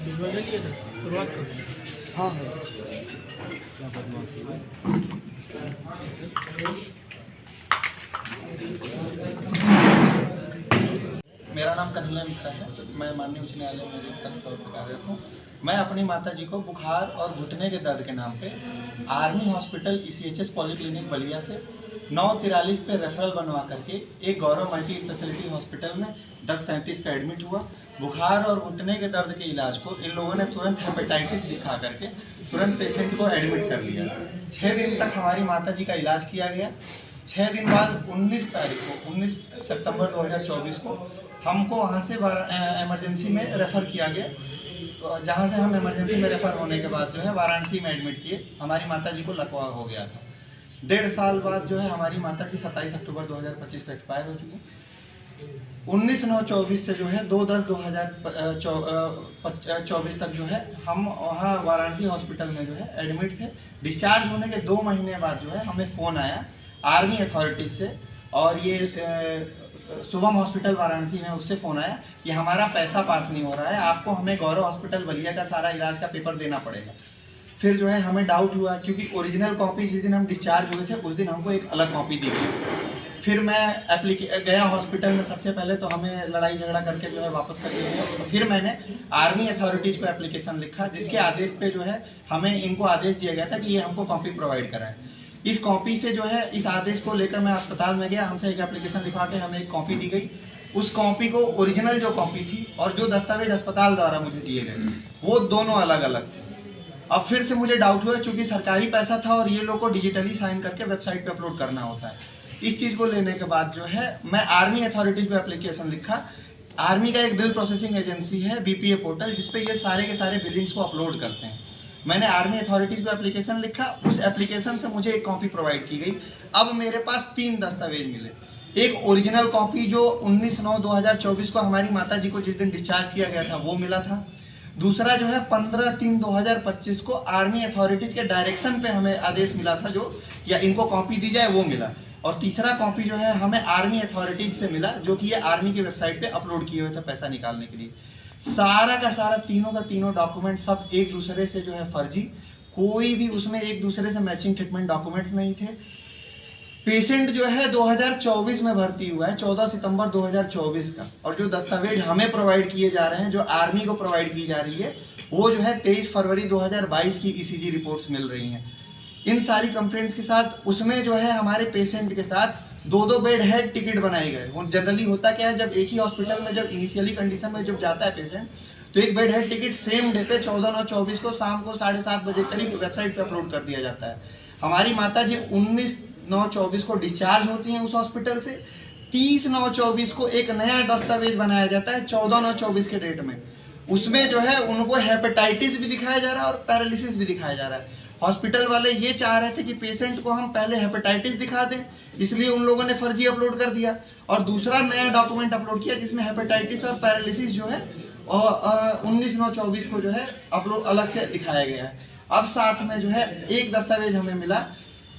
Visual ले लिए थे, शुरुआत करो। हाँ हाँ, क्या बदमाशी है। मेरा नाम कन्हैया मिश्रा है। मैं माननीय उच्च न्यायालय में नियुक्त तौर पर कार्यरत हूँ। मैं अपनी माता जी को बुखार और घुटने के दर्द के नाम पे army hospital ECHS polyclinic Ballia से 9:43 पे रेफरल बनवा करके एक गौरव मल्टी स्पेशलिटी हॉस्पिटल में 10:37 पे एडमिट हुआ। बुखार और घुटने के दर्द के इलाज को इन लोगों ने तुरंत हेपेटाइटिस दिखा करके तुरंत पेशेंट को एडमिट कर लिया। 6 दिन तक हमारी माता जी का इलाज किया गया। 6 दिन बाद 19 सितंबर 2024 को हमको वहाँ से इमरजेंसी में रेफ़र किया गया। जहाँ से हम इमरजेंसी में रेफ़र होने के बाद जो है वाराणसी में एडमिट किए। हमारी माता जी को लकवा हो गया था। 1.5 साल बाद जो है हमारी माता जी 27 अक्टूबर 2025 को एक्सपायर हो चुकी। 19/9/24 से जो है 2/10/2024 तक जो है हम वहाँ वाराणसी हॉस्पिटल में जो है एडमिट थे। डिस्चार्ज होने के 2 महीने बाद जो है हमें फ़ोन आया आर्मी अथॉरिटीज से, और ये शुभम हॉस्पिटल वाराणसी में उससे फ़ोन आया कि हमारा पैसा पास नहीं हो रहा है, आपको हमें गौरव हॉस्पिटल बलिया का सारा इलाज का पेपर देना पड़ेगा। फिर जो है हमें डाउट हुआ, क्योंकि ओरिजिनल कॉपी जिस दिन हम डिस्चार्ज हुए थे उस दिन हमको एक अलग कॉपी दी गई। फिर मैं गया हॉस्पिटल में। सबसे पहले तो हमें लड़ाई झगड़ा करके जो है वापस कर दिया गया। फिर मैंने आर्मी अथॉरिटीज़ को एप्लीकेशन लिखा, जिसके आदेश पे जो है हमें इनको आदेश दिया गया था कि ये हमको कॉपी प्रोवाइड कराएं। इस कॉपी से जो है इस आदेश को लेकर मैं अस्पताल में गया। हमसे एक एप्लीकेशन लिखवा के हमें एक कॉपी दी गई। उस कॉपी को ओरिजिनल जो कॉपी थी और जो दस्तावेज अस्पताल द्वारा मुझे दिए गए वो दोनों अलग अलग थे। अब फिर से मुझे डाउट हुआ, चूंकि सरकारी पैसा था और ये लोग को डिजिटली साइन करके वेबसाइट पे अपलोड करना होता है। इस चीज़ को लेने के बाद जो है मैं आर्मी अथॉरिटीज़ को एप्लीकेशन लिखा। आर्मी का एक बिल प्रोसेसिंग एजेंसी है BPA पोर्टल, जिसपे ये सारे के सारे बिलिंग्स को अपलोड करते हैं। मैंने आर्मी अथॉरिटीज़ को एप्लीकेशन लिखा। उस एप्लीकेशन से मुझे एक कॉपी प्रोवाइड की गई। अब मेरे पास 3 दस्तावेज मिले। एक ओरिजिनल कॉपी जो 19/9/2024 को हमारी माता जी को जिस दिन डिस्चार्ज किया गया था वो मिला था। दूसरा जो है 15/3/2025 को आर्मी अथॉरिटीज़ के डायरेक्शन पे हमें आदेश मिला था जो या इनको कॉपी दी जाए, वो मिला। और तीसरा कॉपी जो है हमें आर्मी अथॉरिटीज़ से मिला, जो कि ये आर्मी की वेबसाइट पे अपलोड किए हुए थे पैसा निकालने के लिए। सारा का सारा तीनों का तीनों डॉक्यूमेंट सब एक दूसरे से जो है फर्जी। कोई भी उसमें एक दूसरे से मैचिंग ट्रीटमेंट डॉक्यूमेंट्स नहीं थे। पेशेंट जो है 2024 में भर्ती हुआ है, 14 सितंबर 2024 का। और जो दस्तावेज हमें प्रोवाइड किए जा रहे हैं, जो आर्मी को प्रोवाइड की जा रही है, वो जो है 23 फरवरी 2022 की ECG रिपोर्ट्स मिल रही हैं। इन सारी कंप्लेंट्स के साथ उसमें जो है हमारे पेशेंट के साथ 2-2 बेड हेड टिकट बनाए गए। वो जनरली होता क्या है, जब एक ही हॉस्पिटल में जब इनिशियली कंडीशन में जब जाता है पेशेंट, तो एक bed head ticket same day पे 14/9/24 को शाम को 7:30 बजे करीब वेबसाइट पे अपलोड कर दिया जाता है। हमारी माता जी 19/9/24 को डिस्चार्ज होती हैं उस हॉस्पिटल से। 30/9/24 को एक नया दस्तावेज बनाया जाता है 14/9/24 के डेट में। उसमें जो है उनको हेपेटाइटिस भी दिखाया जा रहा है और पैरालिसिस भी दिखाया जा रहा है। हॉस्पिटल वाले ये चाह रहे थे कि पेशेंट को हम पहले हेपेटाइटिस दिखा दें, इसलिए उन लोगों ने फर्जी अपलोड कर दिया और दूसरा नया डॉक्यूमेंट अपलोड किया जिसमें हेपेटाइटिस और पैरालिसिस जो है 19/9/24 को जो है अपलोड अलग से दिखाया गया है। अब साथ में जो है एक दस्तावेज हमें मिला,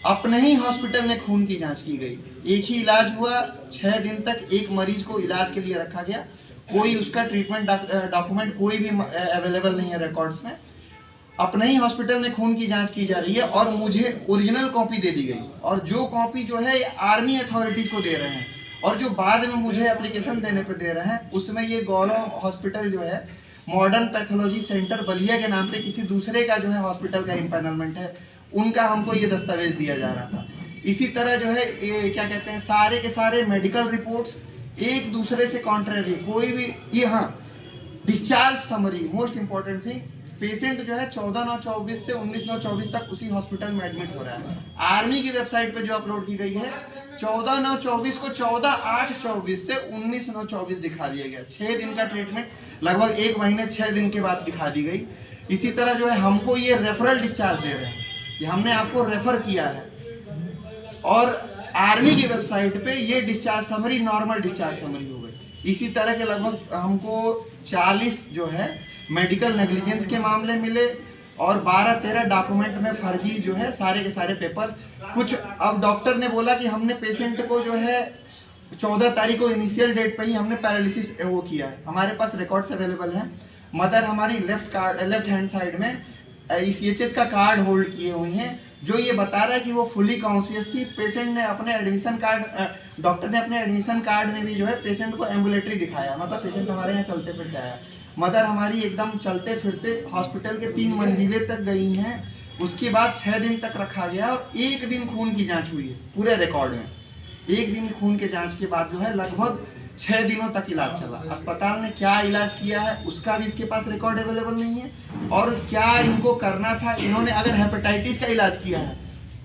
अपने ही हॉस्पिटल में खून की जांच की गई। एक ही इलाज हुआ, 6 दिन तक एक मरीज को इलाज के लिए रखा गया। कोई उसका ट्रीटमेंट डॉक्यूमेंट कोई भी अवेलेबल नहीं है रिकॉर्ड्स में। अपने ही हॉस्पिटल में खून की जांच की जा रही है और मुझे ओरिजिनल कॉपी दे दी गई। और जो कॉपी जो है आर्मी अथॉरिटीज को दे रहे हैं और जो बाद में मुझे एप्लीकेशन देने पे दे रहे हैं, उसमें ये गौरव हॉस्पिटल जो है मॉडर्न पैथोलॉजी सेंटर बलिया के नाम पे किसी दूसरे का जो है हॉस्पिटल का इम्पैनलमेंट है, उनका हमको ये दस्तावेज दिया जा रहा था। इसी तरह जो है ये क्या कहते हैं, सारे के सारे मेडिकल रिपोर्ट्स एक दूसरे से कॉन्ट्रेरी। कोई भी ये हाँ, discharge summary most important thing, patient जो है 14/9/24 से 19/9/24 तक उसी हॉस्पिटल में एडमिट हो रहा है। आर्मी की वेबसाइट पे जो अपलोड की गई है 14/9/24 को 14/8/24 से 19/9/24 दिखा दिया गया। 6 दिन का ट्रीटमेंट लगभग 1 महीने 6 दिन के बाद दिखा दी गई। इसी तरह जो है हमको ये रेफरल डिस्चार्ज दे रहे हैं कि हमने आपको रेफर किया है, और आर्मी की वेबसाइट पे ये discharge summary normal discharge summary हो गई। इसी तरह के लगभग हमको 40 जो है मेडिकल नेग्लिजेंस के मामले मिले और 12-13 डॉक्यूमेंट में फर्जी जो है सारे के सारे पेपर। कुछ अब डॉक्टर ने बोला कि हमने पेशेंट को जो है 14 तारीख को इनिशियल डेट पे ही हमने पैरालिसिस वो किया है। हमारे पास रिकॉर्ड्स अवेलेबल हैं। मदर हमारी लेफ्ट हैंड साइड में ECHS का कार्ड होल्ड किए हुई हैं, जो ये बता रहा है कि वो फुली कॉन्शियस थी। पेशेंट ने अपने एडमिशन कार्ड, डॉक्टर ने अपने एडमिशन कार्ड में भी जो है पेशेंट को एम्बुलेटरी दिखाया, मतलब पेशेंट हमारे यहाँ चलते फिरते आया। मदर हमारी एकदम चलते फिरते हॉस्पिटल के 3 मंजिले तक गई हैं। उसके बाद 6 दिन तक रखा गया और 1 दिन खून की जांच हुई है पूरे रिकॉर्ड में। 1 दिन खून के जांच के बाद जो है लगभग 6 दिनों तक इलाज चला। अस्पताल ने क्या इलाज किया है उसका भी इसके पास रिकॉर्ड अवेलेबल नहीं है, और क्या इनको करना था, इन्होंने अगर हेपेटाइटिस का इलाज किया है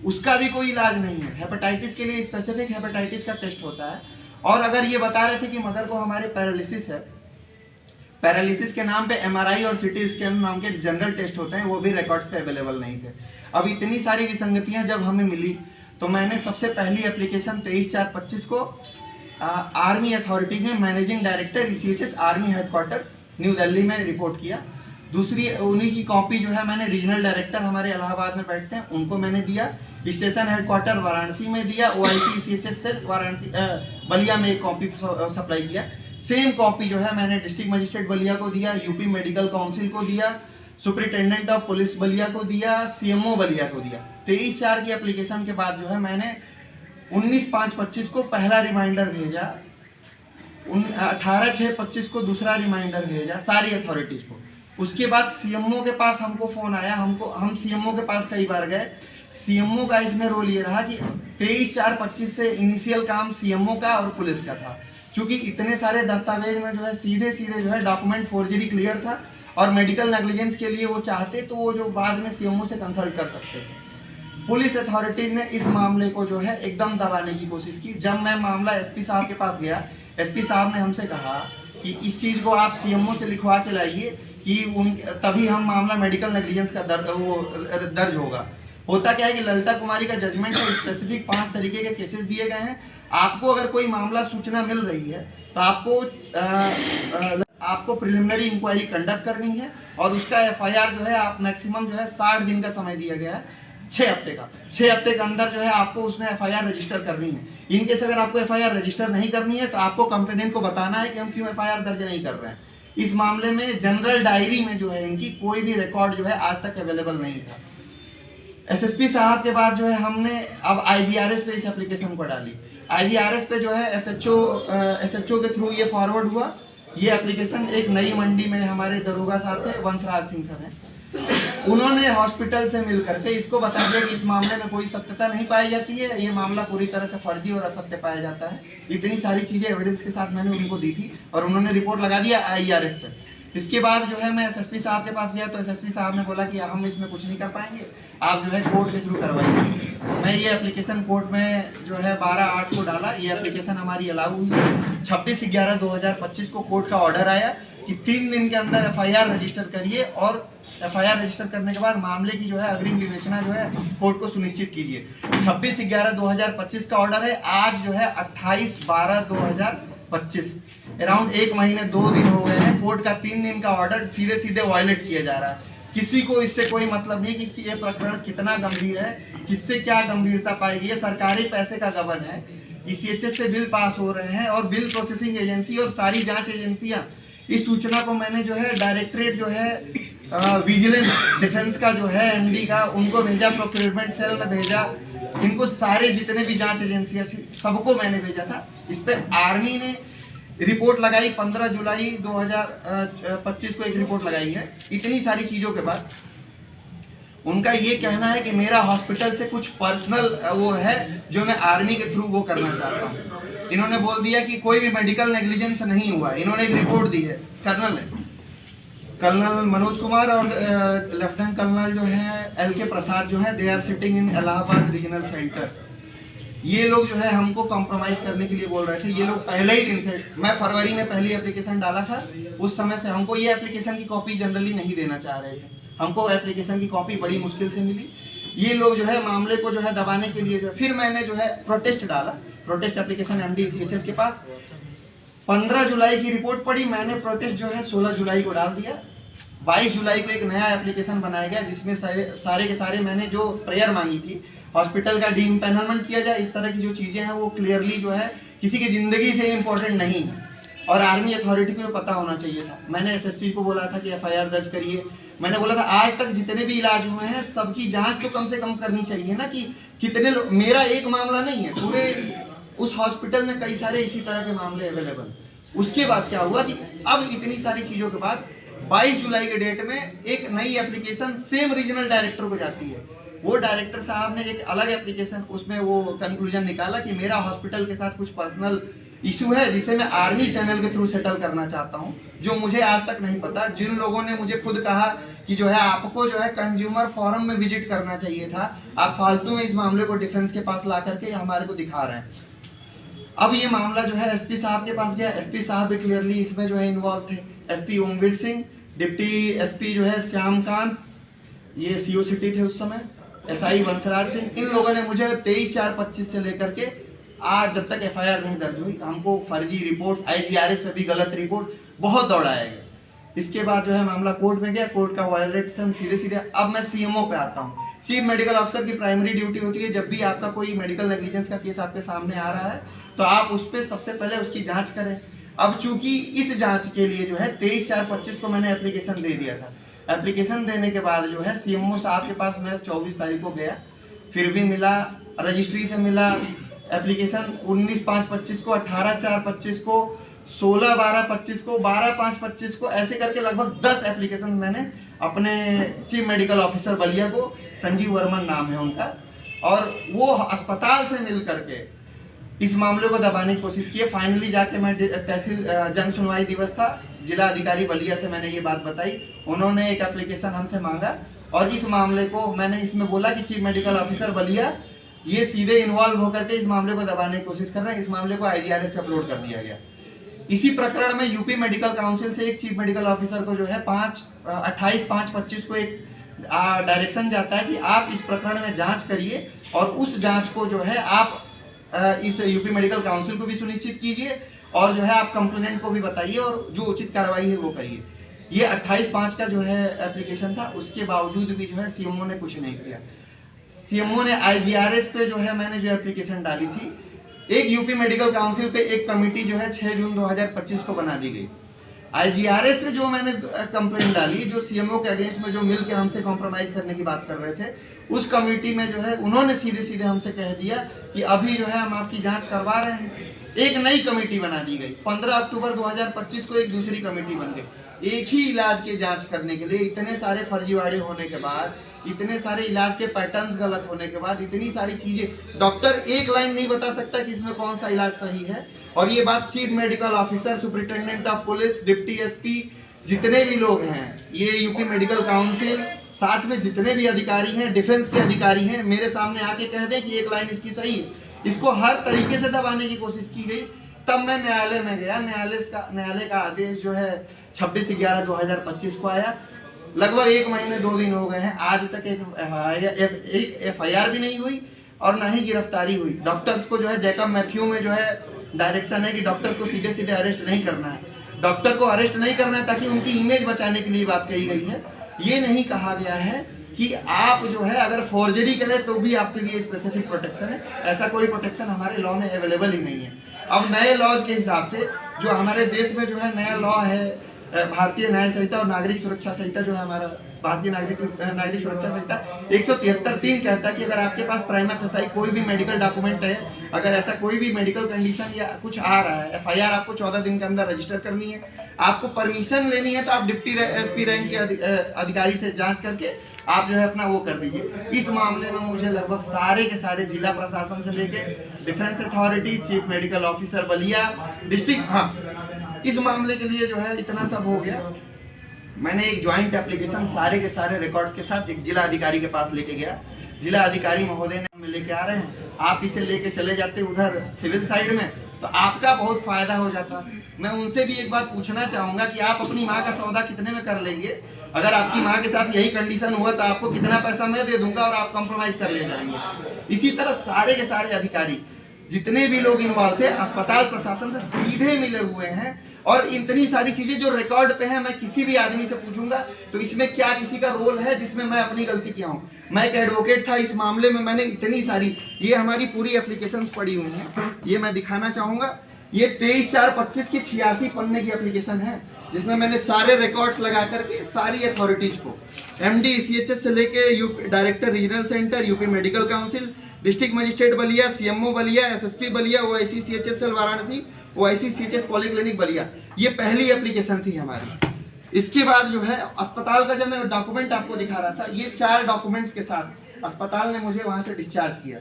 उसका भी कोई इलाज नहीं है। हेपेटाइटिस के लिए स्पेसिफिक हेपेटाइटिस का टेस्ट होता है। और अगर ये बता रहे थे कि मदर को हमारे पैरालिसिस है, पैरालिसिस के नाम पे MRI और CT स्कैन नाम के जनरल टेस्ट होते हैं, वो भी रिकॉर्ड्स पे अवेलेबल नहीं थे। अब इतनी सारी विसंगतियां जब हमें मिली तो मैंने सबसे पहली एप्लीकेशन 23/4/25 को आर्मी अथॉरिटी में managing director ECHS army headquarters new Delhi में रिपोर्ट किया। दूसरी उन्हीं की कॉपी जो है मैंने रीजनल डायरेक्टर हमारे इलाहाबाद में बैठते हैं उनको मैंने दिया, स्टेशन हेडक्वार्टर वाराणसी में दिया, OIC ECHS से वाराणसी बलिया में एक कॉपी सप्लाई किया। सेम कॉपी जो है मैंने डिस्ट्रिक्ट मजिस्ट्रेट बलिया को दिया, यूपी मेडिकल काउंसिल को दिया, सुपरिटेंडेंट ऑफ पुलिस बलिया को दिया, CMO बलिया को दिया। 23/4 की एप्लीकेशन के बाद जो है मैंने 19/5/25 को पहला रिमाइंडर भेजा, 18/6/25 को दूसरा रिमाइंडर भेजा सारी अथॉरिटीज को। उसके बाद CMO के पास हमको फोन आया, हम CMO के पास कई बार गए। CMO का इसमें रोल ये रहा कि 23/4/25 से इनिशियल काम CMO का और पुलिस का था, क्योंकि इतने सारे दस्तावेज में जो है सीधे जो है डॉक्यूमेंट फोर्जरी क्लियर था, और मेडिकल नेग्लिजेंस के लिए वो चाहते तो वो जो बाद में CMO से कंसल्ट कर सकते थे। पुलिस अथॉरिटीज ने इस मामले को जो है एकदम दबाने की कोशिश की। जब मैं मामला SP साहब के पास गया, SP साहब ने हमसे कहा कि इस चीज को आप CMO से लिखवा के लाइए कि तभी हम मामला मेडिकल नेग्लिजेंस का दर्ज होगा। होता क्या है कि ललिता कुमारी का जजमेंट है, स्पेसिफिक 5 तरीके के केसेस दिए गए हैं। आपको अगर कोई मामला सूचना मिल रही है तो आपको प्रिलिमिनरी इंक्वायरी कंडक्ट करनी है, और उसका FIR जो है आप मैक्सिमम जो है 60 दिन का समय दिया गया है, 6 हफ्ते का। 6 हफ्ते के अंदर जो है आपको उसमें FIR रजिस्टर करनी है। इनकेस अगर आपको FIR रजिस्टर नहीं करनी है तो आपको कंप्लेनेंट को बताना है कि हम क्यों FIR दर्ज नहीं कर रहे हैं। इस मामले में जनरल डायरी में जो है इनकी कोई भी रिकॉर्ड जो है आज तक अवेलेबल नहीं था। SSP साहब के बाद जो है हमने अब IGRS पे इस एप्लीकेशन को डाली। IGRS पे जो है SHO के थ्रू ये फॉरवर्ड हुआ। ये एप्लीकेशन एक नई मंडी में हमारे दरोगा साहब थे, वंशराज सिंह सर हैं, उन्होंने हॉस्पिटल से मिल करके इसको बता दिया कि इस मामले में कोई सत्यता नहीं पाई जाती है, ये मामला पूरी तरह से फर्जी और असत्य पाया जाता है। इतनी सारी चीजें एविडेंस के साथ मैंने उनको दी थी और उन्होंने रिपोर्ट लगा दिया IRS पे। इसके बाद जो है मैं SSP साहब के पास गया तो SSP साहब ने बोला कि हम इसमें कुछ नहीं कर पाएंगे, आप जो है कोर्ट के थ्रू करवाइए। मैं ये एप्लीकेशन कोर्ट में जो है 12/8 को डाला। ये एप्लीकेशन हमारी अलाउ हुई। 26/11/2025 को कोर्ट का ऑर्डर आया कि 3 दिन के अंदर FIR रजिस्टर करिए, और FIR रजिस्टर करने के बाद मामले की जो है अग्रिम विवेचना जो है कोर्ट को सुनिश्चित कीजिए। 26/11/2025 का ऑर्डर है। आज जो है 28/12/2025, अराउंड 1 महीने 2 दिन हो गए हैं। कोर्ट का 3 दिन का ऑर्डर सीधे वायलेट किया जा रहा है। किसी को इससे कोई मतलब नहीं कि ये प्रकरण कितना गंभीर है, किससे क्या गंभीरता पाई गई है। सरकारी पैसे का गबन है। ECHS से बिल पास हो रहे हैं, और बिल प्रोसेसिंग एजेंसी और सारी जांच एजेंसियां, इस सूचना को मैंने जो है डायरेक्टरेट जो है विजिलेंस डिफेंस का जो है MD का, उनको भेजा, प्रोक्योरमेंट सेल में भेजा, इनको सारे जितने भी जांच एजेंसियां सबको मैंने भेजा था। इस पे आर्मी ने रिपोर्ट लगाई 15 जुलाई 2025 को एक रिपोर्ट लगाई है। इतनी सारी चीजों के बाद उनका ये कहना है कि मेरा हॉस्पिटल से कुछ पर्सनल वो है जो मैं आर्मी के थ्रू वो करना चाहता हूँ। इन्होंने बोल दिया कि कोई भी मेडिकल नेग्लिजेंस नहीं हुआ। इन्होंने एक रिपोर्ट दी है कर्नल मनोज कुमार और लेफ्टिनेंट कर्नल जो है LK प्रसाद जो है, they are sitting in Allahabad regional centre. ये लोग जो है हमको कॉम्प्रोमाइज करने के लिए बोल रहे थे। ये लोग पहले ही दिन से, मैं फरवरी में पहली एप्लीकेशन डाला था, उस समय से हमको ये एप्लीकेशन की कॉपी जनरली नहीं देना चाह रहे थे। हमको एप्लीकेशन की कॉपी बड़ी मुश्किल से मिली। ये लोग जो है मामले को जो है दबाने के लिए जो है, फिर मैंने जो है प्रोटेस्ट डाला, प्रोटेस्ट एप्लीकेशन MD ECHS के पास। 15 जुलाई की रिपोर्ट पड़ी, मैंने प्रोटेस्ट जो है 16 जुलाई को डाल दिया। 22 जुलाई को एक नया एप्लीकेशन बनाया गया जिसमें सारे के सारे मैंने जो प्रेयर मांगी थी, हॉस्पिटल का डीम्पैनलमेंट किया जाए, इस तरह की जो चीजें हैं वो क्लियरली जो है किसी की जिंदगी से इम्पोर्टेंट नहीं है। और आर्मी अथॉरिटी को पता होना चाहिए था। मैंने एसएसपी को बोला था कि एफआईआर दर्ज करिए। मैंने बोला था आज तक जितने भी इलाज हुए हैं सबकी जांच तो कम से कम करनी चाहिए ना, कि कितने लोग, मेरा एक मामला नहीं है, पूरे उस हॉस्पिटल में कई सारे इसी तरह के मामले अवेलेबल। उसके बाद क्या हुआ कि अब इतनी सारी चीजों के बाद 22 जुलाई के डेट में एक नई एप्लीकेशन सेम रीजनल डायरेक्टर को जाती है। वो डायरेक्टर साहब ने एक अलग एप्लीकेशन, उसमें वो कंक्लूजन निकाला कि मेरा हॉस्पिटल के साथ कुछ पर्सनल इशू है जिसे मैं आर्मी चैनल के थ्रू सेटल करना चाहता हूं, जो मुझे आज तक नहीं पता। जिन लोगों ने मुझे खुद कहा कि जो है आपको जो है कंज्यूमर फोरम में विजिट करना चाहिए था, आप फालतू में इस मामले को डिफेंस के पास ला करके हमारे को दिखा रहे हैं। अब ये मामला जो है एसपी साहब के पास गया। एसपी साहब भी क्लियरली इसमें जो है इन्वॉल्व थे। SP Omveer Singh, deputy SP जो है श्यामकांत, ये सीओ सिटी थे उस समय, एसआई वंशराज सिंह, इन लोगों ने मुझे 23/4/25 से लेकर के आज जब तक एफआईआर नहीं दर्ज हुई हमको फर्जी रिपोर्ट्स, आईजीआरएस पे भी गलत रिपोर्ट बहुत दौड़ाया गया। इसके बाद जो है मामला कोर्ट में गया, कोर्ट का वायलेशन सीधे अब मैं सीएमओ पे आता हूँ। चीफ मेडिकल ऑफिसर की प्राइमरी ड्यूटी होती है जब भी आपका कोई मेडिकल नेग्लिजेंस का केस आपके सामने आ रहा है तो आप उस पर सबसे पहले उसकी जांच करें। अब चूंकि इस जांच के लिए जो है 23/4/25 को मैंने एप्लीकेशन दे दिया था। एप्लीकेशन देने के बाद जो है सीएमओ साहब के पास मैं 24 तारीख को गया, फिर भी मिला, रजिस्ट्री से मिला। एप्लीकेशन 19/5/25 को, 18/4/25 को, 16/12/25 को, 12/5/25 को, ऐसे करके लगभग 10 एप्लीकेशन मैंने अपने चीफ मेडिकल ऑफिसर बलिया को, संजीव वर्मन नाम है उनका, और वो अस्पताल से मिल करके इस मामले को दबाने की कोशिश की। फाइनली जाके मैं तहसील जन सुनवाई दिवस था, जिला अधिकारी बलिया से मैंने ये बात बताई। उन्होंने एक एप्लीकेशन हमसे मांगा और इस मामले को मैंने इसमें बोला कि चीफ मेडिकल ऑफिसर बलिया ये सीधे इन्वॉल्व होकर के इस मामले को दबाने की कोशिश कर रहे हैं। इस मामले को आईजीआरएस पे अपलोड कर दिया गया। इसी प्रकरण में यूपी मेडिकल काउंसिल से एक चीफ मेडिकल ऑफिसर को जो है 28/5/25 को एक डायरेक्शन जाता है कि आप इस प्रकरण में जांच करिए और उस जांच को जो है आप इस यूपी मेडिकल काउंसिल को भी सुनिश्चित कीजिए और जो है आप कंप्लेनेंट को भी बताइए और जो उचित कार्रवाई है वो करिए। ये 28/5 का जो है एप्लीकेशन था, उसके बावजूद भी जो है सीएमओ ने कुछ नहीं किया। सीएमओ ने आईजीआरएस पे जो है मैंने जो एप्लीकेशन डाली थी, एक यूपी मेडिकल काउंसिल पे एक कमेटी जो है 6 जून 2025 को बना दी गई। आईजीआरएस पे जो मैंने कंप्लेंट डाली, जो सीएमओ के अगेंस्ट में जो मिलकर हमसे कॉम्प्रोमाइज करने की बात कर रहे थे, उस कमेटी में जो है उन्होंने सीधे सीधे हमसे कह दिया कि अभी जो है हम आपकी जांच करवा रहे हैं। एक नई कमेटी बना दी गई। 15 अक्टूबर 2025 को एक दूसरी कमेटी बन गई। एक ही इलाज की जांच करने के लिए इतने सारे फर्जीवाड़े होने के बाद, इतने सारे इलाज के पैटर्न्स गलत होने के बाद, इतनी सारी चीजें, डॉक्टर एक लाइन नहीं बता सकता कि इसमें कौन सा इलाज सही है। और ये बात chief medical officer, superintendent of police, deputy SP, जितने भी लोग हैं, ये यूपी मेडिकल काउंसिल, साथ में जितने भी अधिकारी हैं, डिफेंस के अधिकारी हैं, मेरे सामने आके कह दें कि एक लाइन इसकी सही है। इसको हर तरीके से दबाने की कोशिश की गई। तब मैं न्यायालय में गया। न्यायालय का आदेश जो है 26/11/2025 को आया। लगभग 1 महीने 2 दिन हो गए हैं, आज तक एक एफआईआर भी नहीं हुई और ना ही गिरफ्तारी हुई। डॉक्टर्स को जो है जैकब मैथ्यू में जो है डायरेक्शन है कि डॉक्टर्स को सीधे सीधे अरेस्ट नहीं करना है। डॉक्टर को अरेस्ट नहीं करना है ताकि उनकी इमेज बचाने के लिए बात कही गई है। ये नहीं कहा गया है कि आप जो है अगर फोर्जरी करें तो भी आपके लिए स्पेसिफिक प्रोटेक्शन है। ऐसा कोई प्रोटेक्शन हमारे लॉ में अवेलेबल ही नहीं है। अब नए लॉज के हिसाब से जो हमारे देश में जो है नया लॉ है, भारतीय न्याय संहिता और नागरिक सुरक्षा संहिता जो है हमारा भारतीय नागरिक सुरक्षा संहिता 173(3) कहता है कि अगर आपके पास प्राइमा फेसाई कोई भी मेडिकल डॉक्यूमेंट है, अगर ऐसा कोई भी मेडिकल कंडीशन या कुछ आ रहा है, एफआईआर आपको 14 दिन के अंदर रजिस्टर करनी है। आपको परमिशन लेनी है तो आप डिप्टी एसपी रैंक के अधिकारी से जांच करके आप जो है अपना वो कर दीजिए। इस मामले में मुझे लगभग सारे के सारे जिला प्रशासन से लेके defence authority, chief medical officer Ballia, district, इस मामले के लिए जो है इतना सब हो गया। मैंने एक ज्वाइंट एप्लीकेशन सारे के सारे रिकॉर्ड्स के साथ एक जिला अधिकारी के पास लेके गया। जिला अधिकारी महोदय ने हमें लेके आ रहे हैं, आप इसे लेके चले जाते उधर सिविल साइड में तो आपका बहुत फायदा हो जाता। मैं उनसे भी एक बात पूछना चाहूंगा कि आप अपनी माँ का सौदा कितने में कर लेंगे? अगर आपकी माँ के साथ यही कंडीशन हुआ तो आपको कितना पैसा मैं दे दूंगा और आप कॉम्प्रोमाइज कर ले जाएंगे। इसी तरह सारे के सारे अधिकारी, जितने भी लोग इन्वॉल्व थे, अस्पताल प्रशासन से सीधे मिले हुए हैं। और इतनी सारी चीजें जो रिकॉर्ड पे है, मैं किसी भी आदमी से पूछूंगा तो इसमें क्या किसी का रोल है जिसमें मैं अपनी गलती किया हूँ। मैं एक एडवोकेट था, इस मामले में मैंने इतनी सारी, ये हमारी पूरी एप्लीकेशंस पड़ी हुई हैं, ये मैं दिखाना चाहूंगा। ये 23/4/25 की 86 पन्ने की एप्लीकेशन है, जिसमें मैंने सारे रिकॉर्ड्स लगा करके सारी अथॉरिटीज को, एमडी सीएचएस से लेके UP director regional centre, UP medical council, district magistrate Ballia, CMO Ballia, SSP Ballia, OIC CHSL Varanasi, OIC CHS polyclinic Ballia, ये पहली एप्लीकेशन थी हमारी। इसके बाद जो है अस्पताल का जब मैं डॉक्यूमेंट आपको दिखा रहा था, ये 4 डॉक्यूमेंट्स के साथ अस्पताल ने मुझे वहां से डिस्चार्ज किया।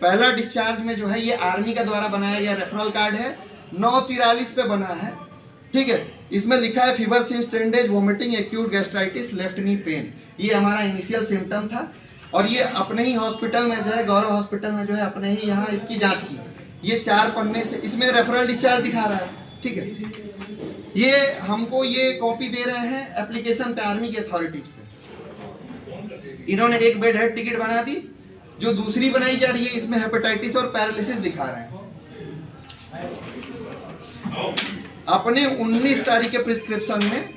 पहला डिस्चार्ज में जो है ये आर्मी का द्वारा बनाया गया रेफरल कार्ड है, 9/43 पे बना है, ठीक है। इसमें लिखा है fever since 10 days, vomiting, acute gastritis, left knee pain. ये हमारा इनिशियल सिम्टम था और ये अपने ही हॉस्पिटल में जो है, गौरव हॉस्पिटल में जो है, अपने ही यहाँ इसकी जांच की। ये 4 पन्ने से इसमें रेफरल डिस्चार्ज दिखा रहा है, ठीक है। ये हमको ये कॉपी दे रहे हैं एप्लीकेशन पे आर्मी की अथॉरिटीज पे। इन्होंने एक बेड हेड टिकट बना दी, जो दूसरी बनाई जा रही है इसमें हेपेटाइटिस और पैरालिसिस दिखा रहे हैं। अपने 19 तारीख के प्रिस्क्रिप्शन में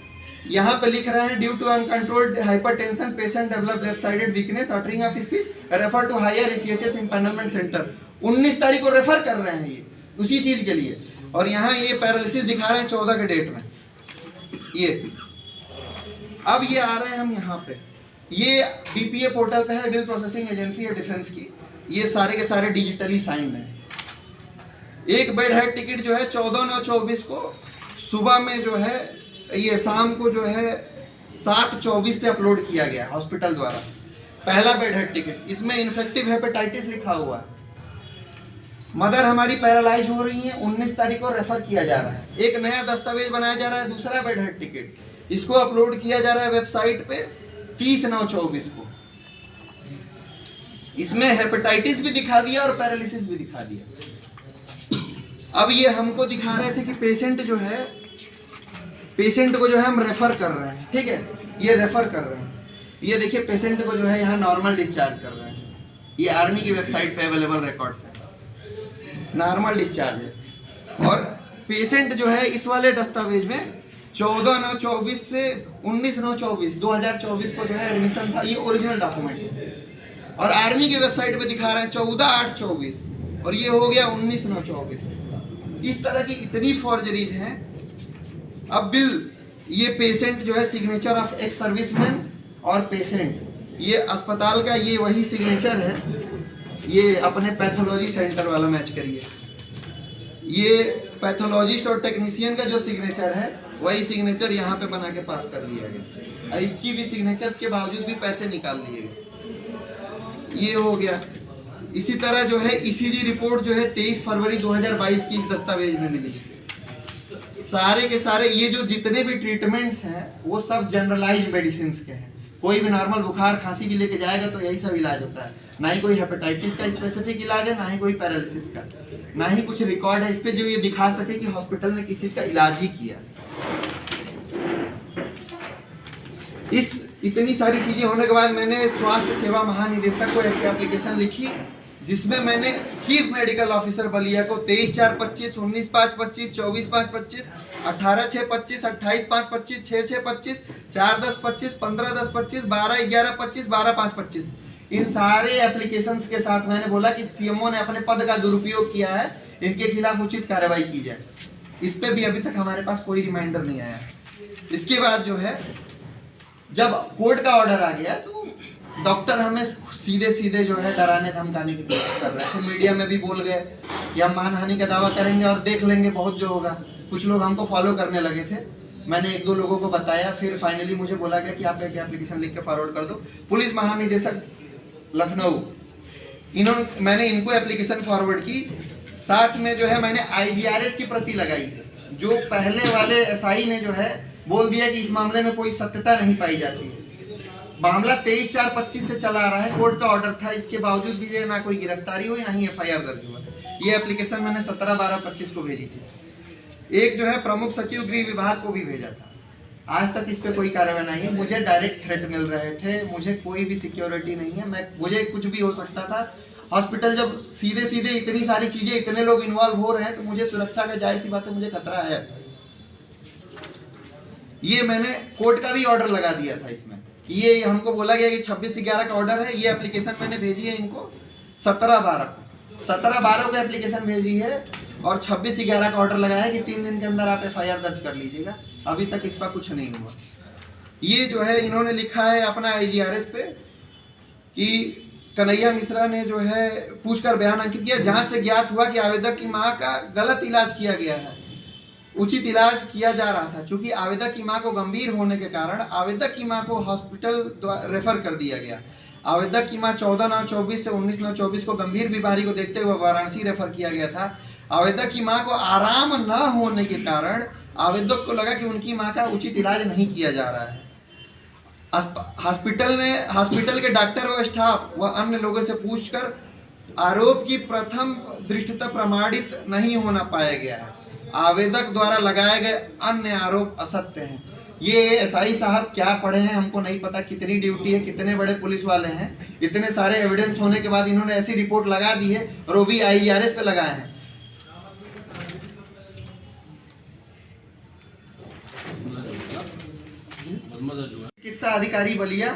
यहाँ पे लिख रहे हैं due to uncontrolled hypertension patient develop left sided weakness uttering of speech refer to higher CHS empanelment centre. 19 तारीख को रेफर कर रहे हैं ये उसी चीज के लिए, और यहाँ ये पैरालिसिस दिखा रहे हैं 14 के डेट में। ये अब ये आ रहे हैं हम यहाँ पे, ये बीपीए पोर्टल पे है, बिल प्रोसेसिंग एजेंसी है डिफेंस की। ये सारे के सारे डिजिटली साइन है। एक बेड हेड टिकट जो है 14/9/24 को सुबह में जो है, ये शाम को जो है 7/24 पे अपलोड किया गया हॉस्पिटल द्वारा। पहला बेड हेड टिकट, इसमें इन्फेक्टिव हेपेटाइटिस लिखा हुआ है। मदर हमारी पैरालाइज हो रही है, 19 तारीख को रेफर किया जा रहा है। एक नया दस्तावेज बनाया जा रहा है, दूसरा बेड हेड टिकट, इसको अपलोड किया जा रहा है वेबसाइट पे 30/9/24 को। इसमें हेपेटाइटिस भी दिखा दिया और पैरालिसिस भी दिखा दिया। अब ये हमको दिखा रहे थे कि पेशेंट जो है, पेशेंट को जो है हम रेफर कर रहे हैं, ठीक है, ये रेफर कर रहे हैं। ये देखिए पेशेंट को जो है यहाँ नॉर्मल डिस्चार्ज कर रहे हैं। ये आर्मी की वेबसाइट पे अवेलेबल रिकॉर्ड्स है, नॉर्मल डिस्चार्ज है। और पेशेंट जो है इस वाले दस्तावेज में 14/9/24 से 19/9/24 2024 को जो है एडमिशन था, ये ओरिजिनल डॉक्यूमेंट है। और आर्मी की वेबसाइट पे दिखा रहे हैं 14/8/24 और ये हो गया 19/9/24। इस तरह की इतनी फॉर्जरीज हैं। अब बिल, ये पेशेंट जो है सिग्नेचर ऑफ एक्स सर्विसमैन और पेशेंट, ये अस्पताल का ये वही सिग्नेचर है। ये अपने पैथोलॉजी सेंटर वाला मैच करिए, ये पैथोलॉजिस्ट और टेक्नीशियन का जो सिग्नेचर है वही सिग्नेचर यहाँ पे बना के पास कर लिया गया। इसकी भी सिग्नेचर्स के बावजूद भी पैसे निकाल लिए गए। ये हो गया। इसी तरह जो है ईसीजी रिपोर्ट जो है 23 फरवरी 2022 की इस दस्तावेज में मिली। सारे के सारे ये जो जितने भी ट्रीटमेंट्स हैं वो सब जनरलाइज्ड मेडिसिन के हैं। कोई भी नॉर्मल बुखार खांसी भी लेके जाएगा तो यही सब इलाज होता है। ना ही कोई हेपेटाइटिस का स्पेसिफिक इलाज है, ना ही कोई पैरालिसिस का, ना ही कुछ रिकॉर्ड है इस पे जो ये दिखा सके कि हॉस्पिटल ने किस चीज का इलाज ही किया। इस इतनी सारी चीजें होने के बाद मैंने स्वास्थ्य सेवा महानिदेशक को एक एप्लीकेशन लिखी, जिसमें मैंने चीफ मेडिकल ऑफिसर बलिया को 23/4/25, 19/5/25, 24/5/25, 18/6/25, 28/5/25, 6/6/25, 4/10/25, 15/10/25, 12/11/25, 12/5/25 इन सारे एप्लीकेशंस के साथ मैंने बोला कि सीएमओ ने अपने पद का दुरुपयोग किया है, इनके खिलाफ उचित कार्रवाई की जाए। इस पे भी अभी तक हमारे पास कोई रिमाइंडर नहीं आया। इसके बाद जो है जब कोर्ट का ऑर्डर आ गया तो डॉक्टर हमें सीधे सीधे जो है डराने धमकाने की कोशिश कर रहे थे। मीडिया में भी बोल गए कि हम मानहानि का दावा करेंगे और देख लेंगे बहुत जो होगा। कुछ लोग हमको फॉलो करने लगे थे। मैंने 1-2 लोगों को बताया, फिर फाइनली मुझे बोला गया कि आप एक एप्लीकेशन लिख के फॉरवर्ड कर दो। पुलिस महानिदेशक लखनऊ, मैंने इनको एप्लीकेशन फॉरवर्ड की। साथ में जो है मैंने IGRS की प्रति लगाई, जो पहले वाले SI ने जो है बोल दिया कि इस मामले में कोई सत्यता नहीं पाई जाती है। मामला 23/4/25 से चला आ रहा है, कोर्ट का ऑर्डर था, इसके बावजूद भी ना कोई गिरफ्तारी हुई ना ही FIR दर्ज हुआ। ये एप्लीकेशन मैंने 17/12/25 को भेजी थी। एक जो है प्रमुख सचिव गृह विभाग को भी भेजा था। आज तक इस पे कोई कार्रवाई नहीं है। मुझे डायरेक्ट थ्रेट मिल रहे थे, मुझे कोई भी सिक्योरिटी नहीं है, मुझे कुछ भी हो सकता था। हॉस्पिटल जब सीधे सीधे इतनी सारी चीजें, इतने लोग इन्वॉल्व हो रहे हैं तो मुझे सुरक्षा का जाहिर सी बात है मुझे खतरा है। ये मैंने कोर्ट का भी ऑर्डर लगा दिया था इसमें। ये हमको बोला गया कि 26/11 का ऑर्डर है। ये एप्लीकेशन मैंने भेजी है इनको 17/12 को। 17/12 को एप्लीकेशन भेजी है और 26/11 का ऑर्डर लगाया है कि 3 दिन के अंदर आप FIR दर्ज कर लीजिएगा। अभी तक इस पर कुछ नहीं हुआ। ये जो है इन्होंने लिखा है अपना IGRS पे कि कन्हैया मिश्रा ने जो है पूछकर बयान अंकित किया, जांच से ज्ञात हुआ कि आवेदक की मां का गलत इलाज किया गया है, उचित इलाज किया जा रहा था। चूंकि आवेदक की मां को गंभीर होने के कारण आवेदक की मां को हॉस्पिटल रेफर कर दिया गया। आवेदक की मां 14/9/24 से 19/9/24 को गंभीर बीमारी को देखते हुए वाराणसी रेफर किया गया था। आवेदक की मां को आराम न होने के कारण आवेदक को लगा कि उनकी मां का उचित इलाज नहीं किया जा रहा है। हॉस्पिटल के डॉक्टर व स्टाफ व अन्य लोगों से पूछकर आरोप की प्रथम दृष्टता प्रमाणित नहीं होना पाया गया है। आवेदक द्वारा लगाए गए अन्य आरोप असत्य हैं। ये SI साहब क्या पढ़े हैं हमको नहीं पता, कितनी ड्यूटी है, कितने बड़े पुलिस वाले हैं, इतने सारे एविडेंस होने के बाद इन्होंने ऐसी रिपोर्ट लगा दी है और वो भी IGRS पे लगाए हैं। चिकित्सा अधिकारी Ballia,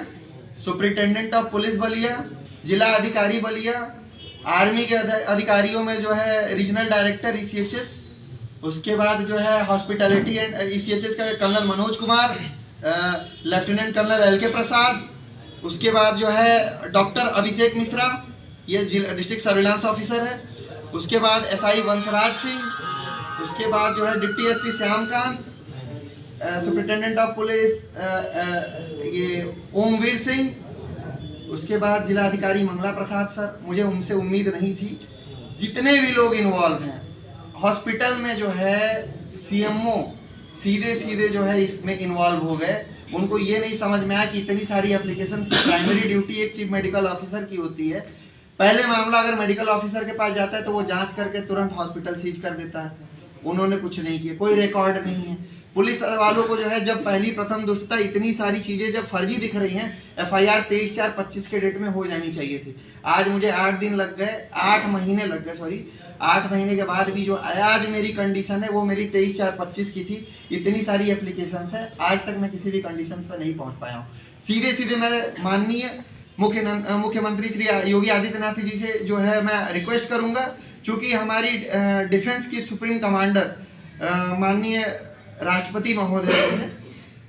superintendent of police Ballia, जिला अधिकारी बलिया, आर्मी के अधिकारियों में जो है रीजनल डायरेक्टर ECHS, उसके बाद जो है हॉस्पिटैलिटी एंड ECHS का colonel Manoj Kumar, lieutenant colonel LK Prasad, उसके बाद जो है डॉक्टर अभिषेक मिश्रा, ये डिस्ट्रिक्ट सर्विलांस ऑफिसर है, उसके बाद SI वंशराज सिंह, उसके बाद जो है deputy SP Shyamkant, superintendent of police ये ओमवीर सिंह, उसके बाद जिला अधिकारी मंगला प्रसाद सर। मुझे उनसे उम्मीद नहीं थी। जितने भी लोग इन्वॉल्व हैं हॉस्पिटल में जो है CMO सीधे जो है इसमें इन्वॉल्व हो गए। उनको ये नहीं समझ में आया कि इतनी सारी एप्लीकेशन की प्राइमरी ड्यूटी एक चीफ मेडिकल ऑफिसर की होती है। पहले मामला अगर मेडिकल ऑफिसर के पास जाता है तो वो जांच करके तुरंत हॉस्पिटल सीज कर देता है। उन्होंने कुछ नहीं किया, कोई रिकॉर्ड नहीं है। पुलिस वालों को जो है जब पहली प्रथम दुष्टता इतनी सारी चीजें जब फर्जी दिख रही हैं, FIR 23/4/25 के डेट में हो जानी चाहिए थी। आज मुझे 8 दिन लग गए, 8 महीने लग गए, सॉरी 8 महीने के बाद भी जो आज मेरी कंडीशन है वो मेरी 23/4/25 की थी। इतनी सारी एप्लीकेशंस है, आज तक मैं किसी भी कंडीशंस पर नहीं पहुंच पाया हूँ। सीधे मैं माननीय मुख्यमंत्री श्री योगी आदित्यनाथ जी से जो है मैं रिक्वेस्ट करूंगा, चूंकि हमारी डिफेंस की सुप्रीम कमांडर माननीय राष्ट्रपति महोदय है,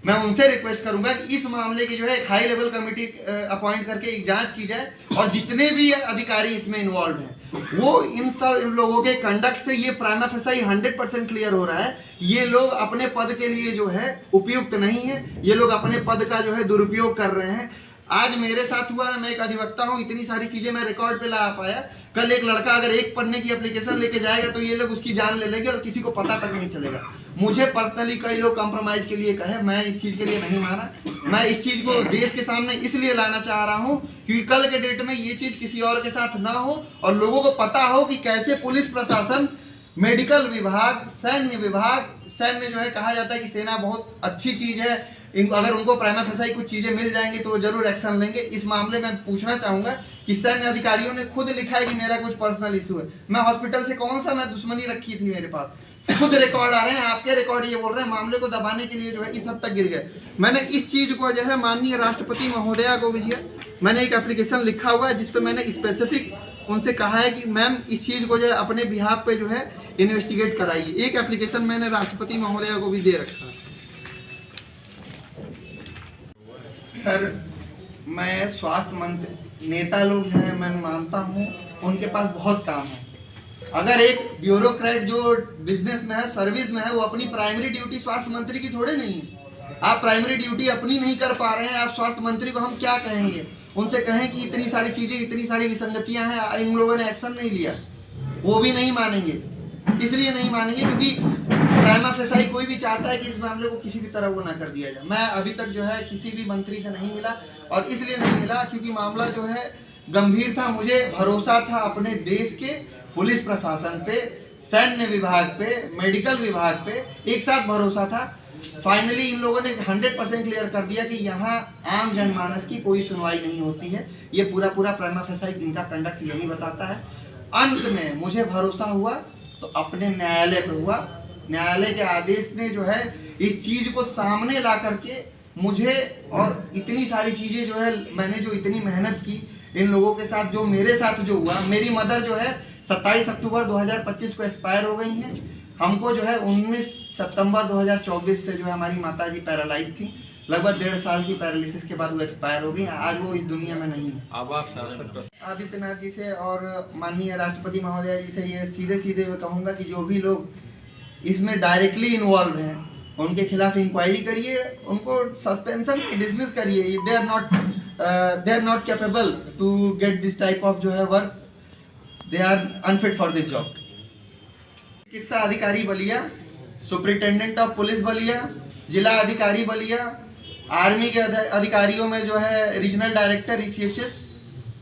मैं उनसे रिक्वेस्ट करूंगा कि इस मामले की जो है एक हाई लेवल कमेटी अपॉइंट करके एक जांच की जाए और जितने भी अधिकारी इसमें इन्वॉल्व हैं वो इन सब लोगों के कंडक्ट से ये प्राइमा फेसाई 100% क्लियर हो रहा है। ये लोग अपने पद के लिए जो है उपयुक्त नहीं है, ये लोग अपने पद का जो है दुरुपयोग कर रहे हैं। आज मेरे साथ हुआ, मैं एक अधिवक्ता हूं, इतनी सारी चीजें मैं रिकॉर्ड पे ला पाया। कल एक लड़का अगर 1 पन्ने की एप्लीकेशन लेके जाएगा तो ये लोग उसकी जान ले लेंगे और किसी को पता तक नहीं चलेगा। मुझे पर्सनली कई लोग कंप्रोमाइज के लिए कहे, मैं इस चीज के लिए नहीं माना। मैं इस चीज को देश के सामने इसलिए लाना चाह रहा हूं क्योंकि कल के डेट में ये चीज किसी और के साथ ना हो और लोगों को पता हो कि कैसे पुलिस प्रशासन, मेडिकल विभाग, सैन्य जो है कहा जाता है कि सेना बहुत अच्छी चीज है, अगर उनको प्राइमा फेसाई कुछ चीजें मिल जाएंगी तो वो जरूर एक्शन लेंगे। इस मामले में पूछना चाहूंगा कि सैन्य अधिकारियों ने खुद लिखा है कि मेरा कुछ पर्सनल इशू है। मैं हॉस्पिटल से कौन सा मैं दुश्मनी रखी थी, मेरे पास खुद रिकॉर्ड आ रहे हैं, आपके रिकॉर्ड ये बोल रहे हैं। मामले को दबाने के लिए जो है इस हद तक गिर गए। मैंने इस चीज को जो है माननीय राष्ट्रपति महोदया को भी मैंने एक एप्लीकेशन लिखा हुआ है जिसपे मैंने स्पेसिफिक उनसे कहा है कि मैम इस चीज को जो है अपने बिहाफ पे जो है इन्वेस्टिगेट कराइए। एक एप्लीकेशन मैंने राष्ट्रपति महोदया को भी दे रखा है। सर, मैं स्वास्थ्य मंत्री, नेता लोग हैं, मैं मानता हूं उनके पास बहुत काम है। अगर एक ब्यूरोक्रेट जो बिजनेस में है, सर्विस में है, वो अपनी प्राइमरी ड्यूटी स्वास्थ्य मंत्री की थोड़े नहीं है। आप प्राइमरी ड्यूटी अपनी नहीं कर पा रहे हैं, आप स्वास्थ्य मंत्री को हम क्या कहेंगे? उनसे कहें कि इतनी सारी चीजें, इतनी सारी विसंगतियां हैं, इन लोगों ने एक्शन नहीं लिया, वो भी नहीं मानेंगे। इसलिए नहीं मानेंगे क्योंकि प्राइमा फेसाई कोई भी चाहता है कि इस मामले को किसी भी तरह वो ना कर दिया जाए। मैं अभी तक जो है किसी भी मंत्री से नहीं मिला और इसलिए नहीं मिला क्योंकि मामला जो है गंभीर था। मुझे भरोसा था अपने देश के पुलिस प्रशासन पे, सैन्य विभाग पे, मेडिकल विभाग पे, एक साथ भरोसा था। फाइनली इन लोगों ने 100% क्लियर कर दिया कि यहाँ आम जनमानस की कोई सुनवाई नहीं होती है। ये पूरा प्राइमा फेसाई इनका कंडक्ट यही बताता है। अंत में मुझे भरोसा हुआ तो अपने न्यायालय पे हुआ। न्यायालय के आदेश ने जो है इस चीज को सामने ला करके मुझे, और इतनी सारी चीजें जो है मैंने जो इतनी मेहनत की इन लोगों के साथ, जो मेरे साथ जो हुआ, मेरी मदर जो है 27 अक्टूबर 2025 को एक्सपायर हो गई हैं। हमको जो है 19 सितंबर 2024 से जो है हमारी माता जी पैरालाइज थी, लगभग 1.5 साल की पैरालिसिस के बाद वो एक्सपायर हो गई। आज वो इस दुनिया में नहीं है। अब आप शासक आदित्यनाथ जी से और माननीय राष्ट्रपति महोदय जी से ये सीधे सीधे कहूँगा कि जो भी लोग इसमें डायरेक्टली इन्वॉल्व हैं उनके खिलाफ इंक्वायरी करिए, उनको सस्पेंशन डिसमिस करिए। They are not capable to get this type of जो है work, they are unfit for this job. चिकित्सा अधिकारी Ballia, superintendent of police Ballia, जिला अधिकारी बलिया, आर्मी के अधिकारियों में जो है रीजनल डायरेक्टर ECHS,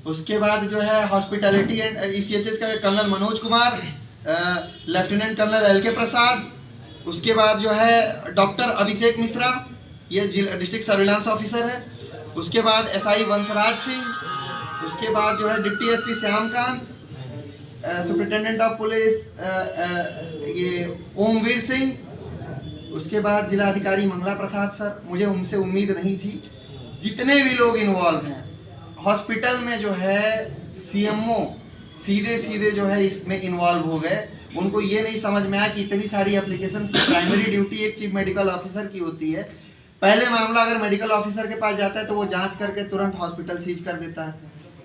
उसके बाद जो है हॉस्पिटैलिटी एंड ECHS का colonel Manoj Kumar, lieutenant colonel LK Prasad, उसके बाद जो है डॉक्टर अभिषेक मिश्रा, ये डिस्ट्रिक्ट सर्विलांस ऑफिसर है, उसके बाद SI वंशराज सिंह, उसके बाद जो है deputy SP Shyamkant, superintendent of police ये ओमवीर सिंह, उसके बाद जिला अधिकारी मंगला प्रसाद सर। मुझे उनसे उम्मीद नहीं थी। जितने भी लोग इन्वॉल्व हैं हॉस्पिटल में जो है CMO सीधे सीधे जो है इसमें इन्वॉल्व हो गए। उनको ये नहीं समझ में आया कि इतनी सारी एप्लीकेशन की प्राइमरी ड्यूटी एक चीफ मेडिकल ऑफिसर की होती है। पहले मामला अगर मेडिकल ऑफिसर के पास जाता है तो वो जांच करके तुरंत हॉस्पिटल सीज कर देता है।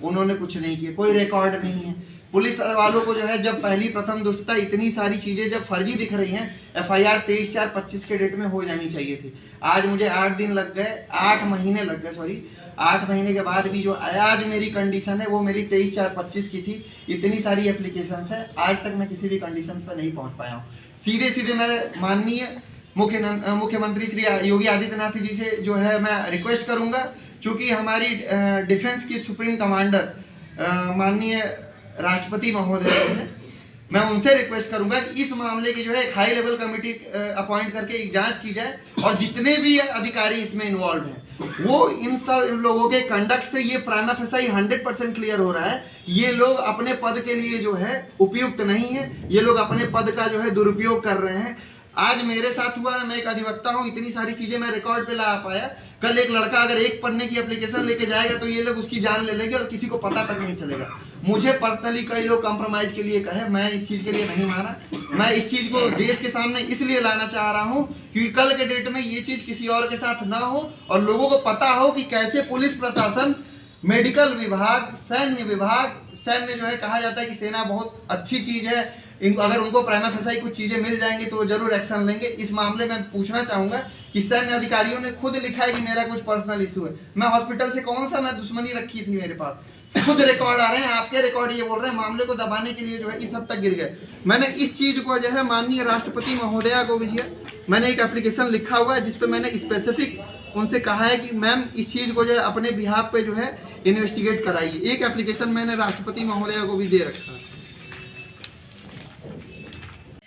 उन्होंने कुछ नहीं किया, कोई रिकॉर्ड नहीं है। पुलिस वालों को जो है जब पहली प्रथम दुष्टता इतनी सारी चीजें जब फर्जी दिख रही हैं, FIR 23/4/25 के डेट में हो जानी चाहिए थी। आज मुझे 8 दिन लग गए, 8 महीने लग गए, सॉरी 8 महीने के बाद भी जो आज मेरी कंडीशन है वो मेरी 23/4/25 की थी। इतनी सारी एप्लीकेशंस है, आज तक मैं किसी भी कंडीशंस पर नहीं पहुंच पाया हूँ। सीधे सीधे मैं माननीय मुख्यमंत्री श्री योगी आदित्यनाथ जी से जो है मैं रिक्वेस्ट करूंगा, चूंकि हमारी डिफेंस की सुप्रीम कमांडर माननीय राष्ट्रपति महोदय है, मैं उनसे रिक्वेस्ट करूंगा कि इस मामले की जो है एक हाई लेवल कमेटी अपॉइंट करके एक जांच की जाए और जितने भी अधिकारी इसमें इन्वॉल्व हैं वो इन सब लोगों के कंडक्ट से ये प्राइमा फेसाई 100% क्लियर हो रहा है। ये लोग अपने पद के लिए जो है उपयुक्त नहीं है, ये लोग अपने पद का जो है दुरुपयोग कर रहे हैं। आज मेरे साथ हुआ, मैं एक अधिवक्ता हूं, इतनी सारी चीजें मैं रिकॉर्ड पे ला पाया। कल एक लड़का अगर एक पन्ने की एप्लीकेशन लेके जाएगा तो ये लोग उसकी जान ले लेंगे और किसी को पता तक नहीं चलेगा। मुझे पर्सनली कई लोग कंप्रोमाइज के लिए कहे, मैं इस चीज के लिए नहीं माना। मैं इस चीज को देश के सामने इसलिए लाना चाह रहा हूं क्योंकि कल के डेट में ये चीज किसी और के साथ ना हो और लोगों को पता हो कि कैसे पुलिस प्रशासन, मेडिकल विभाग, सैन्य जो है, कहा जाता है कि सेना बहुत अच्छी चीज है, अगर उनको प्राइमा फेसाई कुछ चीजें मिल जाएंगी तो वो जरूर एक्शन लेंगे। इस मामले में पूछना चाहूंगा कि सैन्य अधिकारियों ने खुद लिखा है कि मेरा कुछ पर्सनल इशू है। मैं हॉस्पिटल से कौन सा मैं दुश्मनी रखी थी, मेरे पास खुद रिकॉर्ड आ रहे हैं, आपके रिकॉर्ड ये बोल रहे हैं। मामले को दबाने के लिए जो है इस हद तक गिर गए। मैंने इस चीज को जो है माननीय राष्ट्रपति महोदया को भी मैंने एक एप्लीकेशन लिखा हुआ है जिसपे मैंने स्पेसिफिक उनसे कहा है कि मैम इस चीज को जो है अपने बिहाफ पे जो है इन्वेस्टिगेट कराइए। एक एप्लीकेशन मैंने राष्ट्रपति महोदया को भी दे रखा है।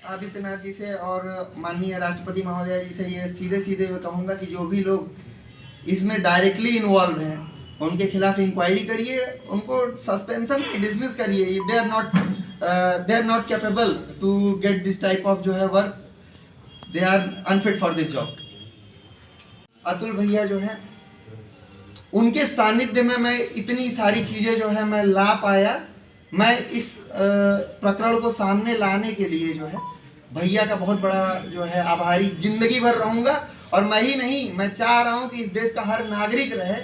आदित्यनाथ जी से और माननीय राष्ट्रपति महोदय जी से ये सीधे सीधे कहूँगा कि जो भी लोग इसमें डायरेक्टली इन्वॉल्व हैं उनके खिलाफ इंक्वायरी करिए, उनको सस्पेंशन डिसमिस करिए। They are not capable to get this type of जो है work, they are unfit for this job. Atul भैया जो है उनके सानिध्य में मैं इतनी सारी चीजें जो है मैं ला पाया। मैं इस प्रकरण को सामने लाने के लिए जो है भैया का बहुत बड़ा जो है आभारी जिंदगी भर रहूंगा। और मैं ही नहीं, मैं चाह रहा हूं कि इस देश का हर नागरिक रहे,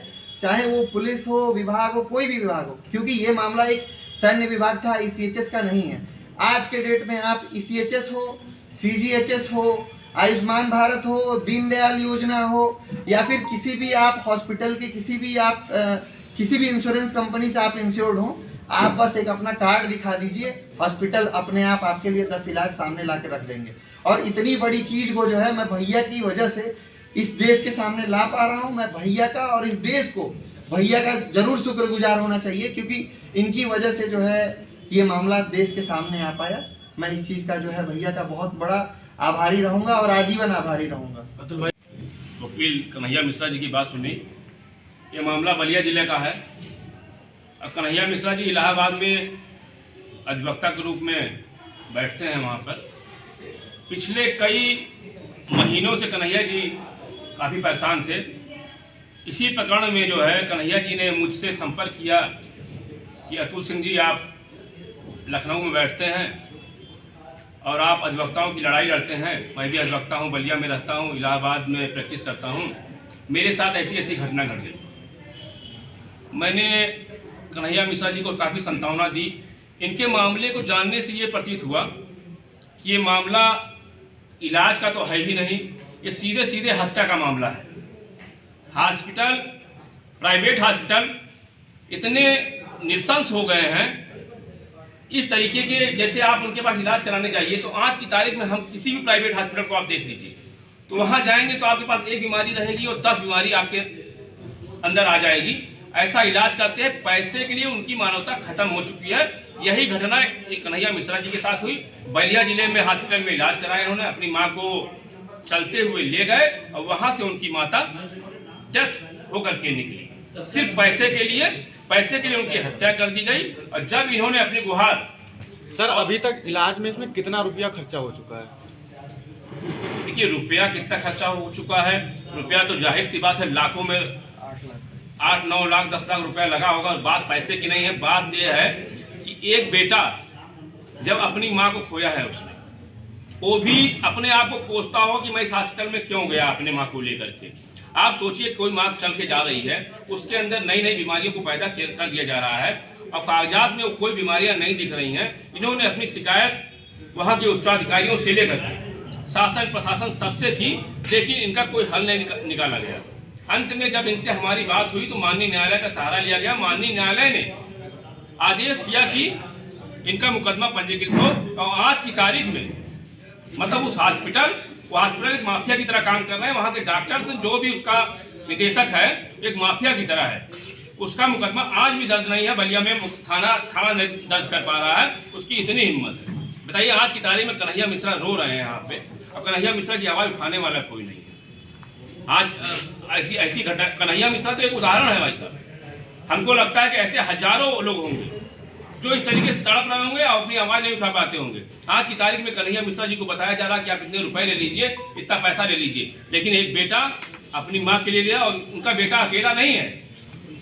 चाहे वो पुलिस हो, विभाग हो, कोई भी विभाग हो, क्योंकि ये मामला एक सैन्य विभाग था, ECHS का नहीं है। आज के डेट में आप ECHS हो, CGHS हो, आयुष्मान भारत हो, दीनदयाल योजना हो, या फिर किसी भी आप हॉस्पिटल के किसी भी इंश्योरेंस कंपनी से आप इंश्योर्ड हो, आप बस एक अपना कार्ड दिखा दीजिए, हॉस्पिटल अपने आप आपके लिए 10 इलाज सामने ला के रख देंगे। और इतनी बड़ी चीज को जो है मैं भैया की वजह से इस देश के सामने ला पा रहा हूं। मैं भैया का और इस देश को भैया का जरूर शुक्रगुजार होना चाहिए, क्योंकि इनकी वजह से जो है ये मामला देश के सामने आ पाया। मैं इस चीज का जो है भैया का बहुत बड़ा आभारी रहूंगा और आजीवन आभारी रहूंगा। अतुल भाई, वकील कन्हैया मिश्रा जी की बात सुनी। ये मामला बलिया जिले का है। कन्हैया मिश्रा जी इलाहाबाद में अधिवक्ता के रूप में बैठते हैं। वहाँ पर पिछले कई महीनों से कन्हैया जी काफ़ी परेशान थे। इसी प्रकरण में जो है कन्हैया जी ने मुझसे संपर्क किया कि अतुल सिंह जी, आप लखनऊ में बैठते हैं और आप अधिवक्ताओं की लड़ाई लड़ते हैं। मैं भी अधिवक्ता हूँ, बलिया में रहता हूँ, इलाहाबाद में प्रैक्टिस करता हूँ। मेरे साथ ऐसी ऐसी घटना घट गई। मैंने कन्हैया मिश्रा जी को काफ़ी संतावना दी। इनके मामले को जानने से ये प्रतीत हुआ कि ये मामला इलाज का तो है ही नहीं, ये सीधे सीधे हत्या का मामला है। हॉस्पिटल, प्राइवेट हॉस्पिटल इतने निरसंस हो गए हैं इस तरीके के, जैसे आप उनके पास इलाज कराने जाइए तो आज की तारीख में हम किसी भी प्राइवेट हॉस्पिटल को आप देख लीजिए तो वहां जाएंगे तो आपके पास एक बीमारी रहेगी और 10 बीमारी आपके अंदर आ जाएगी। ऐसा इलाज करते हैं, पैसे के लिए उनकी मानवता खत्म हो चुकी है। यही घटना कन्हैया मिश्रा जी के साथ हुई। बलिया जिले में हॉस्पिटल में इलाज कराया उन्होंने, अपनी माँ को चलते हुए ले गए और वहां से उनकी माता डेथ होकर के निकली। सिर्फ पैसे के लिए उनकी हत्या कर दी गई। और जब इन्होंने अपनी गुहार, सर अभी तक इलाज में इसमें कितना रुपया खर्चा हो चुका है? देखिए रुपया कितना खर्चा हो चुका है, रुपया तो जाहिर सी बात है लाखों में 8-9 लाख 10 लाख रुपया लगा होगा। और बात पैसे की नहीं है, बात यह है कि एक बेटा जब अपनी माँ को खोया है उसने, वो भी अपने आप को कोसता हो कि मैं इस हॉस्पिटल में क्यों गया अपने माँ को लेकर के। आप सोचिए कोई माँ चल के जा रही है, उसके अंदर नई नई बीमारियों को पैदा कर दिया जा रहा है और कागजात में कोई बीमारियां नहीं दिख रही हैं। इन्होंने अपनी शिकायत वहां के उच्चाधिकारियों से लेकर शासन प्रशासन सबसे की, लेकिन इनका कोई हल नहीं निकाला गया। अंत में जब इनसे हमारी बात हुई तो माननीय न्यायालय का सहारा लिया गया। माननीय न्यायालय ने आदेश किया कि इनका मुकदमा पंजीकृत हो और आज की तारीख में मतलब उस हॉस्पिटल एक माफिया की तरह काम कर रहे हैं। वहां के डॉक्टर्स, जो भी उसका निदेशक है, एक माफिया की तरह है। उसका मुकदमा आज भी दर्ज नहीं है, बलिया में थाना दर्ज कर पा रहा है। उसकी इतनी हिम्मत है। बताइए आज की तारीख में कन्हैया मिश्रा रो रहे हैं यहाँ पे और कन्हैया मिश्रा की आवाज उठाने वाला कोई नहीं है। आज ऐसी घटना, कन्हैया मिश्रा तो एक उदाहरण है भाई साहब। हमको लगता है कि ऐसे हजारों लोग होंगे जो इस तरीके से तड़प रहे होंगे और अपनी आवाज नहीं उठा पाते होंगे। आज की तारीख में कन्हैया मिश्रा जी को बताया जा रहा है कि आप इतने रुपए ले लीजिए, इतना पैसा ले लीजिए, लेकिन एक बेटा अपनी माँ के लिए लिया और उनका बेटा अकेला नहीं है,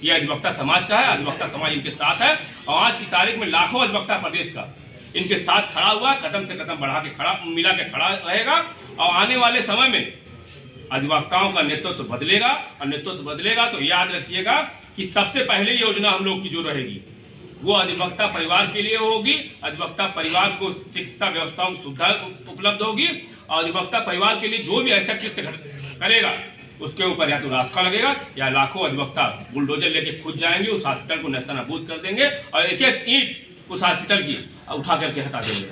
यह अधिवक्ता समाज का है। अधिवक्ता समाज इनके साथ है और आज की तारीख में लाखों अधिवक्ता प्रदेश का इनके साथ खड़ा हुआ, कदम से कदम बढ़ा के मिला के खड़ा रहेगा। और आने वाले समय में अधिवक्ताओं का नेतृत्व बदलेगा और नेतृत्व बदलेगा तो याद रखिएगा कि सबसे पहले योजना हम लोग की जो रहेगी वो अधिवक्ता परिवार के लिए होगी। अधिवक्ता परिवार को चिकित्सा व्यवस्थाओं की सुविधा उपलब्ध होगी और अधिवक्ता परिवार के लिए जो भी ऐसा कृत्य करेगा उसके ऊपर या तो रास्ता लगेगा या लाखों अधिवक्ता बुलडोजर लेके खुद जाएंगे, उस हॉस्पिटल को नेस्तनाबूद कर देंगे और एक एक ईंट उस हॉस्पिटल की उठा करके हटा देंगे।